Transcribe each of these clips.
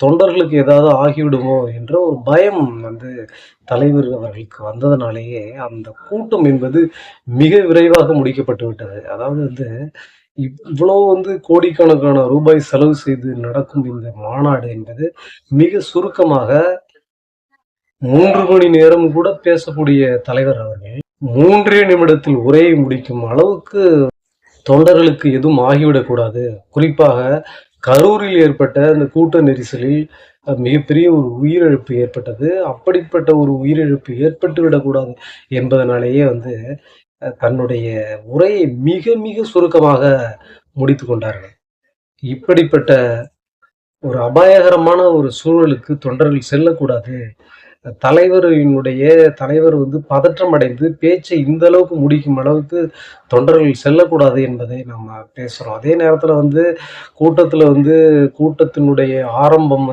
தொண்டர்களுக்கு ஏதாவது ஆகிவிடுமோ என்ற ஒரு பயம் தலைவர் அவர்களுக்கு வந்ததனாலேயே அந்த கூட்டம் என்பது மிக விரைவாக முடிக்கப்பட்டு விட்டது. அதாவது இவ்வளவு கோடிக்கணக்கான ரூபாய் செலவு செய்து நடக்கும் இந்த மாநாடு என்பது மிக சுருக்கமாக 3 மணி நேரம் கூட பேசக்கூடிய தலைவர் அவர்கள் 3 நிமிடத்தில் உரையை முடிக்கும் அளவுக்கு தொண்டர்களுக்கு எதுவும் ஆகிவிடக்கூடாது. குறிப்பாக கரூரில் ஏற்பட்ட அந்த கூட்ட நெரிசலில் மிகப்பெரிய ஒரு உயிரிழப்பு ஏற்பட்டது. அப்படிப்பட்ட ஒரு உயிரிழப்பு ஏற்பட்டு விடக்கூடாது என்பதனாலேயே தன்னுடைய உரையை மிக மிக சுருக்கமாக முடித்துக் கொண்டார்கள். இப்படிப்பட்ட ஒரு அபாயகரமான ஒரு சூழலுக்கு தொண்டர்கள் செல்லக்கூடாது. தலைவர் பதற்றம் அடைந்து பேச்சை இந்த அளவுக்கு முடிக்கும் அளவுக்கு தொண்டர்கள் செல்லக்கூடாது என்பதை நம்ம பேசுறோம். அதே நேரத்துல கூட்டத்தினுடைய ஆரம்பம்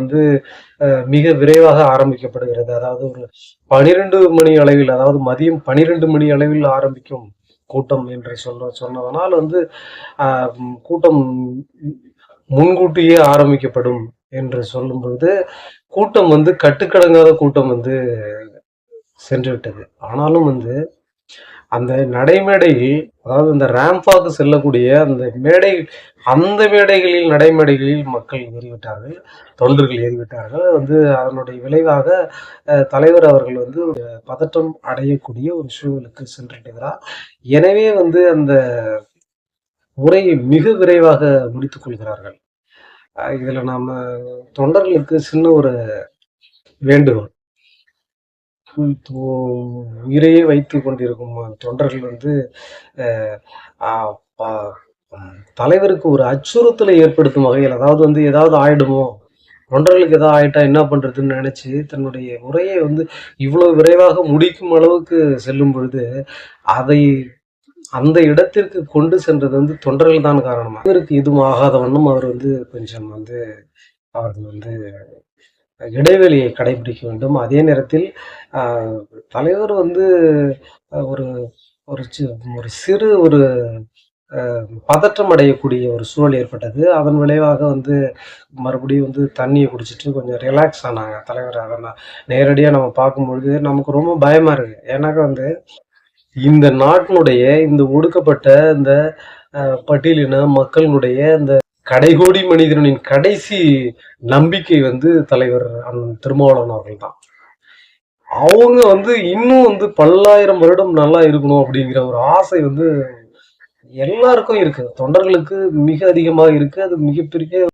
மிக விரைவாக ஆரம்பிக்கப்படுகிறது. அதாவது ஒரு 12 மணி அளவில், அதாவது மதியம் 12 மணி அளவில் ஆரம்பிக்கும் கூட்டம் என்று சொன்னதனால் கூட்டம் முன்கூட்டியே ஆரம்பிக்கப்படும் என்று சொல்லும்பொழுது கூட்டம் கட்டுக்கடங்காத கூட்டம் சென்று விட்டது. ஆனாலும் அந்த நடைமேடையில், அதாவது அந்த ரேம்பாக்கு செல்லக்கூடிய அந்த மேடைகளில், நடைமேடைகளில் மக்கள் ஏறிவிட்டார்கள், தொண்டர்கள் ஏறிவிட்டார்கள். அதனுடைய விளைவாக தலைவர் அவர்கள் பதற்றம் அடையக்கூடிய ஒரு சூழலுக்கு சென்று விடுகிறார். எனவே அந்த உரையை மிக விரைவாக முடித்துக் கொள்கிறார்கள். இதுல நாம தொண்டர்களுக்கு சின்ன ஒரு வேண்டுகோள். உயிரையே வைத்துக் கொண்டிருக்கும் தொண்டர்கள் தலைவருக்கு ஒரு அச்சுறுத்தலை ஏற்படுத்தும் வகையில், அதாவது ஏதாவது ஆயிடுமோ, தொண்டர்களுக்கு ஏதாவது ஆயிட்டா என்ன பண்றதுன்னு நினைச்சு தன்னுடைய உரையை இவ்வளவு விரைவாக முடிக்கும் அளவுக்கு செல்லும் பொழுது அதை அந்த இடத்திற்கு கொண்டு சென்றது தொண்டர்கள் தான் காரணமா. இவருக்கு எதுவும் ஆகாத வண்ணம் அவர் கொஞ்சம் அவர்கள் இடைவெளியை கடைபிடிக்க வேண்டும். அதே நேரத்தில் தலைவர் ஒரு ஒரு சிறு ஒரு பதற்றம் அடையக்கூடிய ஒரு சூழல் ஏற்பட்டது. அதன் விளைவாக மறுபடியும் தண்ணியை குடிச்சிட்டு கொஞ்சம் ரிலாக்ஸ் ஆனாங்க தலைவர். அதை நேரடியா நம்ம பார்க்கும்பொழுது நமக்கு ரொம்ப பயமா இருக்கு. ஏன்னாக்கா இந்த நாட்டினுடைய இந்த ஒடுக்கப்பட்ட இந்த பட்டியலின மக்களினுடைய இந்த கடைகோடி மனிதனின் கடைசி நம்பிக்கை தலைவர் திருமாவளவன் அவர்கள் தான். அவங்க இன்னும் பல்லாயிரம் வருடம் நல்லா இருக்கணும் அப்படிங்கிற ஒரு ஆசை எல்லாருக்கும் இருக்கு. தொண்டர்களுக்கு மிக அதிகமாக இருக்கு. அது மிகப்பெரிய